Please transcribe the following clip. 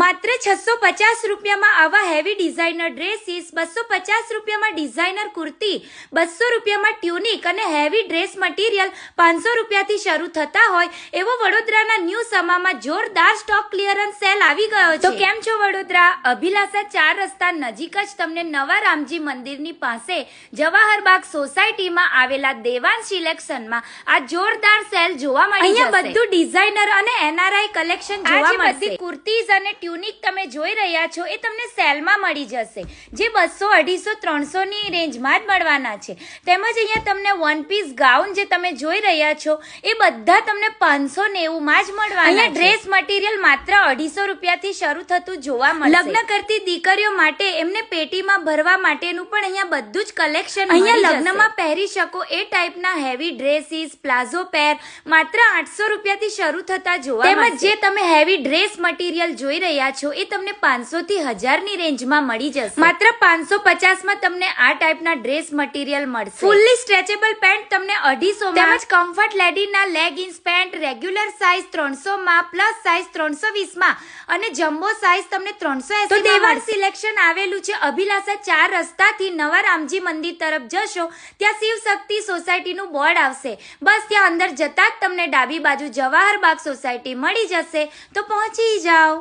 માત્ર 650 રૂપિયામાં આવા હેવી ડિઝાઇનર ડ્રેસીસ, 250 રૂપિયામાં ડિઝાઇનર કુર્તી, 200 રૂપિયામાં ટ્યુનિક અને હેવી ડ્રેસ મટીરિયલ 500 રૂપિયાથી શરૂ થતા હોય એવો વડોદરાના ન્યૂ સમામાં જોરદાર સ્ટોક ક્લિયરન્સ સેલ આવી ગયો છે। તો કેમ છો વડોદરા? અભિલાષા 4 રસ્તા નજીક જ તમને નવા રામજી મંદિરની પાસે જવાહર બાગ સોસાયટીમાં આવેલા દેવાંશ સિલેક્શનમાં આ જોરદાર સેલ જોવા મળી જશે। અહીંયા બધું ડિઝાઇનર અને એનઆરઆઈ કલેક્શન જોવા મળશે। કુર્તીઝ અને ટ્યુનિક તમે જોઈ રહ્યા છો એ તમને સેલમાં મળી જશે, જે 200, 250, 300 ની રેન્જમાં જ મળવાના છે। તેમજ અહીંયા તમને વન પીસ ગાઉન જે તમે જોઈ રહ્યા છો એ બધા તમને 590 માં જ મળવાના છે। અહીંયા ડ્રેસ મટીરિયલ માત્ર 250 રૂપિયાથી શરૂ થતું જોવા મળશે। લગ્ન કરતી દીકરીઓ માટે એમને પેટીમાં ભરવા માટેનું પણ અહીંયા બધું જ કલેક્શન અહીંયા લગ્નમાં પહેરી શકો એ ટાઈપના હેવી ડ્રેસીસ, પ્લાઝો પેર માત્ર 800 રૂપિયાથી શરૂ થતા જોવા મળશે। તેમજ જે તમે હેવી ડ્રેસ મટીરિયલ જોઈ રહ્યા છો એ તમને 500 થી 1000 ની રેન્જમાં મળી જશે। માત્ર 550 માં તમને આ ટાઈપના ડ્રેસ મટીરિયલ મળશે। ફૂલ્લી સ્ટ્રેચેબલ પેન્ટ તમને 250 માં, તેમજ કમ્ફર્ટ લેડીના લેગિન્સ પેન્ટ રેગ્યુલર સાઇઝ 300 માં, પ્લસ સાઇઝ 320 માં અને જમ્બો સાઇઝ તમને 380 તો દેવાંશ સિલેક્શન આવેલું છે અભિલાષા 4 રસ્તાથી નવા રામજી મંદિર તરફ જશો ત્યાં શિવ શક્તિ સોસાયટીનું બોર્ડ આવશે। બસ ત્યાં અંદર જતા જ તમને ડાબી બાજુ જવાહર બાગ સોસાયટી મળી જશે, તો પહોંચી જાઓ।